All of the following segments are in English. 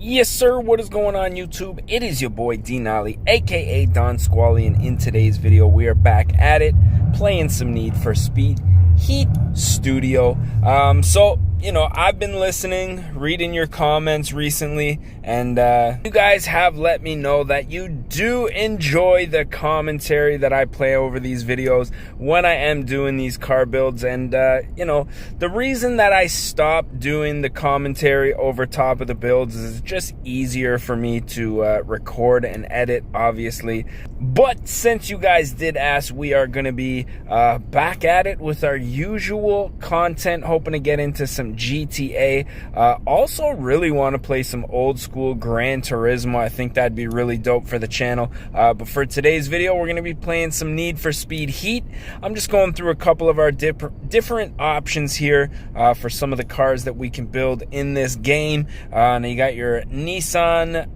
Yes, sir. What is going on, YouTube? It is your boy D Nolly, aka Don Squally, and in today's video, we are back at it, playing some Need for Speed Heat Studio. I've been listening, reading your comments recently, and you guys have let me know that you do enjoy the commentary that I play over these videos when I am doing these car builds. And the reason that I stopped doing the commentary over top of the builds is it's just easier for me to record and edit, obviously. But since you guys did ask, we are going to be back at it with our usual content, hoping to get into some GTA. Also really want to play some old school Gran Turismo. I think that'd be really dope for the channel. But for today's video, we're going to be playing some Need for Speed Heat. I'm just going through a couple of our different options here for some of the cars that we can build in this game. Now you got your Nissan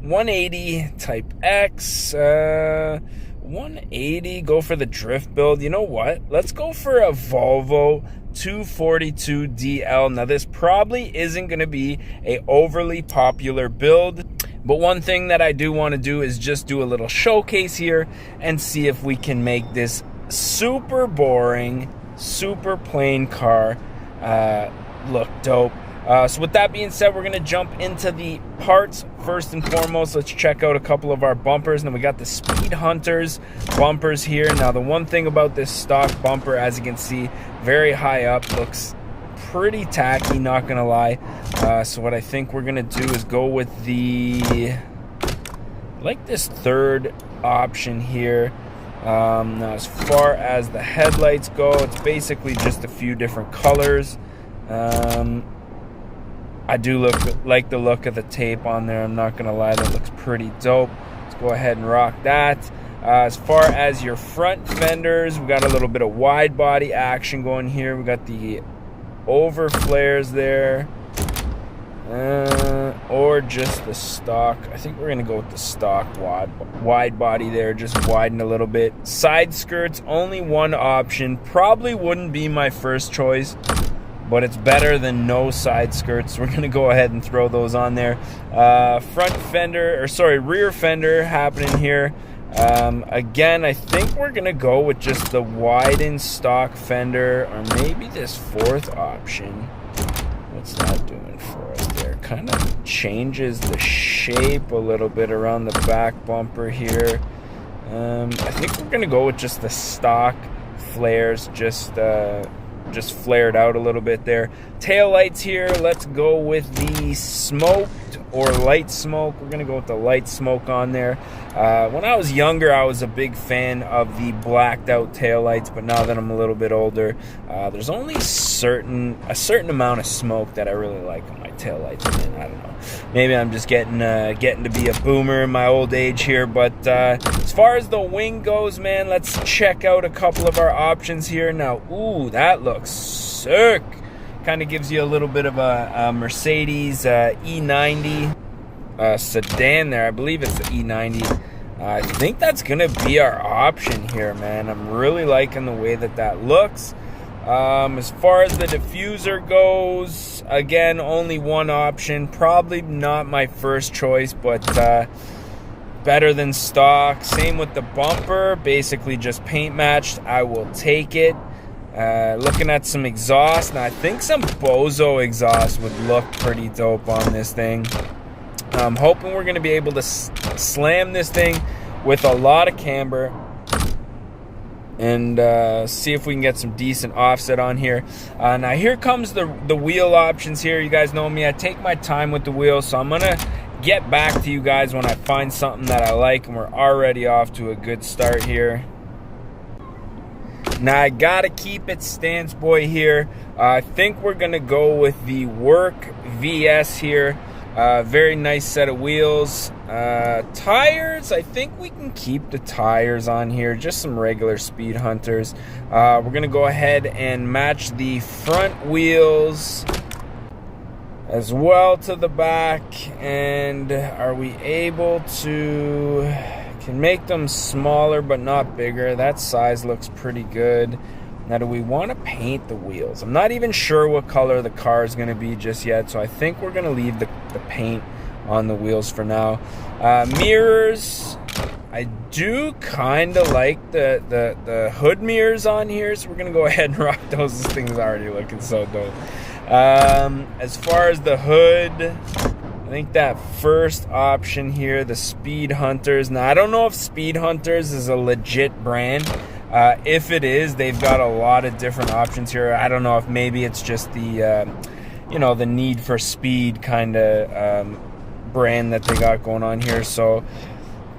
180 Type X, 180, go for the drift build. You know what? Let's go for a Volvo 242 DL. Now this probably isn't going to be a overly popular build, but one thing that I do want to do is just do a little showcase here and see if we can make this super boring, super plain car look dope. So with that being said, we're going to jump into the parts. First and foremost, let's check out a couple of our bumpers. Now we got the Speed Hunters bumpers here. Now the one thing about this stock bumper, as you can see, very high up, looks pretty tacky, not going to lie. So what I think we're going to do is go with the, like this third option here. Now as far as the headlights go, it's basically just a few different colors. I do like the look of the tape on there. I'm not going to lie, that looks pretty dope. Let's go ahead and rock that. As far as your front fenders, we got a little bit of wide body action going here. We got the over flares there. Or just the stock. I think we're going to go with the stock wide body there. Just widen a little bit. Side skirts, only one option. Probably wouldn't be my first choice, but it's better than no side skirts. We're gonna go ahead and throw those on there. Rear fender happening here. Again, I think we're gonna go with just the widened stock fender, or maybe this fourth option. What's that doing for us there? Kind of changes the shape a little bit around the back bumper here. I think we're gonna go with just the stock flares, just flared out a little bit there. Tail lights here, let's go with the smoked or light smoke. We're gonna go with the light smoke on there. When I was younger, I was a big fan of the blacked out tail lights, but now that I'm a little bit older, there's only a certain amount of smoke that I really like on my tail lights. Man, I don't know, maybe I'm just getting to be a boomer in my old age here. But as far as the wing goes, man, let's check out a couple of our options here now. Ooh, that looks sick. Kind of gives you a little bit of a Mercedes E90 sedan there. I believe it's the E90. I think that's gonna be our option here, man. I'm really liking the way that looks. As far as the diffuser goes, again, only one option. Probably not my first choice, but better than stock. Same with the bumper, basically just paint matched. I will take it. Looking at some exhaust. Now I think some Bozo exhaust would look pretty dope on this thing. I'm hoping we're going to be able to slam this thing with a lot of camber and see if we can get some decent offset on here. Now here comes the wheel options here. You guys know me, I take my time with the wheels, so I'm going to get back to you guys when I find something that I like, and we're already off to a good start here. Now I gotta keep it stance boy here. I think we're gonna go with the Work VS here. Very nice set of wheels. Tires, I think we can keep the tires on here, just some regular Speed Hunters. We're gonna go ahead and match the front wheels as well to the back. And are we able to... can make them smaller but not bigger. That size looks pretty good. Now, do we want to paint the wheels? I'm not even sure what color the car is going to be just yet, so I think we're going to leave the paint on the wheels for now. Mirrors, I do kind of like the hood mirrors on here, so we're going to go ahead and rock those. This thing's already looking so dope. As far as the hood, I think that first option here, the Speed Hunters. Now, I don't know if Speed Hunters is a legit brand. If it is, they've got a lot of different options here. I don't know if maybe it's just the, the Need for Speed kind of brand that they got going on here. So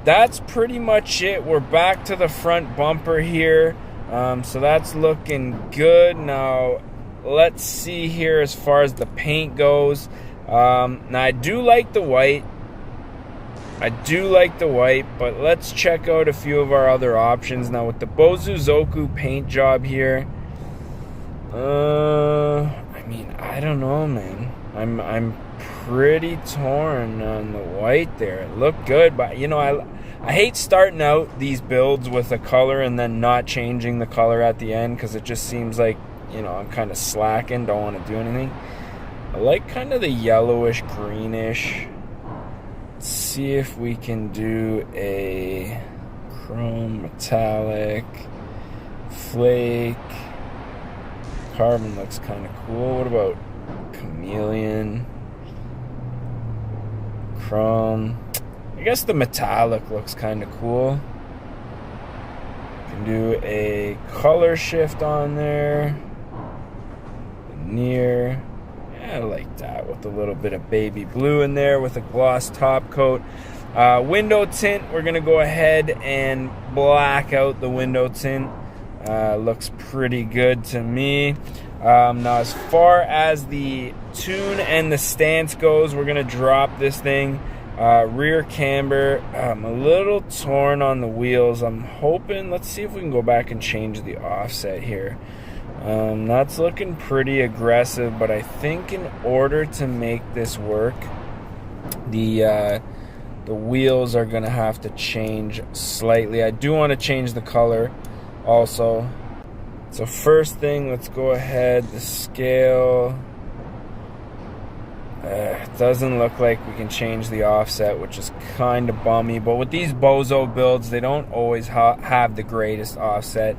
that's pretty much it. We're back to the front bumper here. So that's looking good. Now, let's see here as far as the paint goes. Now, I do like the white. But let's check out a few of our other options. Now, with the BOZOZOKU paint job here, I don't know, man. I'm pretty torn on the white there. It looked good, but, I hate starting out these builds with a color and then not changing the color at the end, because it just seems like, I'm kind of slacking, don't want to do anything. I like kind of the yellowish, greenish. Let's see if we can do a chrome metallic flake. Carbon looks kind of cool. What about chameleon? Chrome. I guess the metallic looks kind of cool. Can do a color shift on there. Veneer. I like that with a little bit of baby blue in there with a gloss top coat. Window tint, we're going to go ahead and black out the window tint. Looks pretty good to me. Now, as far as the tune and the stance goes, we're going to drop this thing. Rear camber, I'm a little torn on the wheels. I'm hoping, let's see if we can go back and change the offset here. That's looking pretty aggressive, but I think in order to make this work, the wheels are going to have to change slightly. I do want to change the color also. So first thing, let's go ahead, the scale. It doesn't look like we can change the offset, which is kind of bummy. But with these Bozo builds, they don't always have the greatest offset.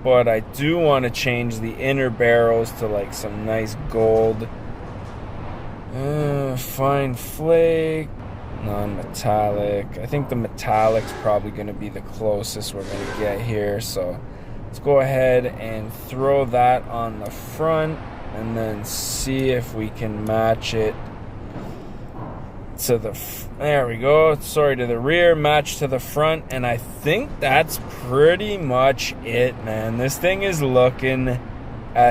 But I do want to change the inner barrels to like some nice gold. Fine flake, non-metallic. I think the metallic's probably going to be the closest we're going to get here. So let's go ahead and throw that on the front and then see if we can match it to the there we go, sorry, to the rear, match to the front, and I think that's pretty much it, man. This thing is looking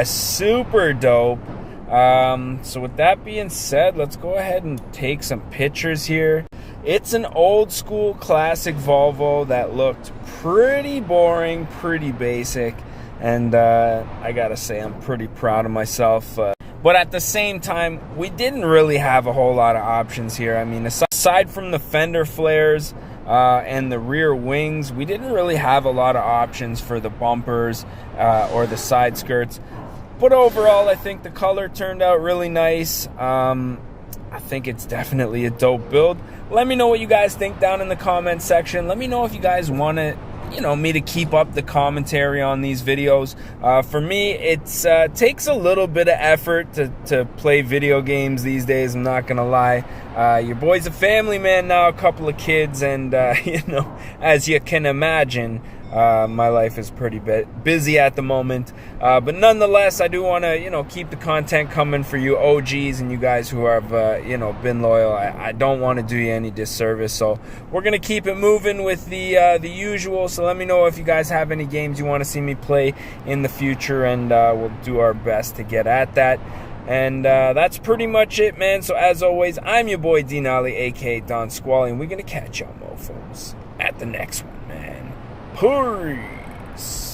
super dope. So with that being said, let's go ahead and take some pictures here. It's an old school classic Volvo that looked pretty boring, pretty basic, and I gotta say I'm pretty proud of myself. But at the same time, we didn't really have a whole lot of options here. I mean, aside from the fender flares and the rear wings, we didn't really have a lot of options for the bumpers or the side skirts. But overall, I think the color turned out really nice. I think it's definitely a dope build. Let me know what you guys think down in the comment section. Let me know if you guys want to, me to keep up the commentary on these videos. For me, it takes a little bit of effort to play video games these days, I'm not gonna lie. Your boy's a family man now, a couple of kids, and as you can imagine, my life is pretty busy at the moment, but nonetheless, I do want to keep the content coming for you OGs and you guys who have been loyal. I don't want to do you any disservice, so we're gonna keep it moving with the usual. So let me know if you guys have any games you want to see me play in the future, and we'll do our best to get at that. And that's pretty much it, man. So as always, I'm your boy Denali, aka Don Squally, and we're gonna catch y'all mofos at the next one, man. Peace.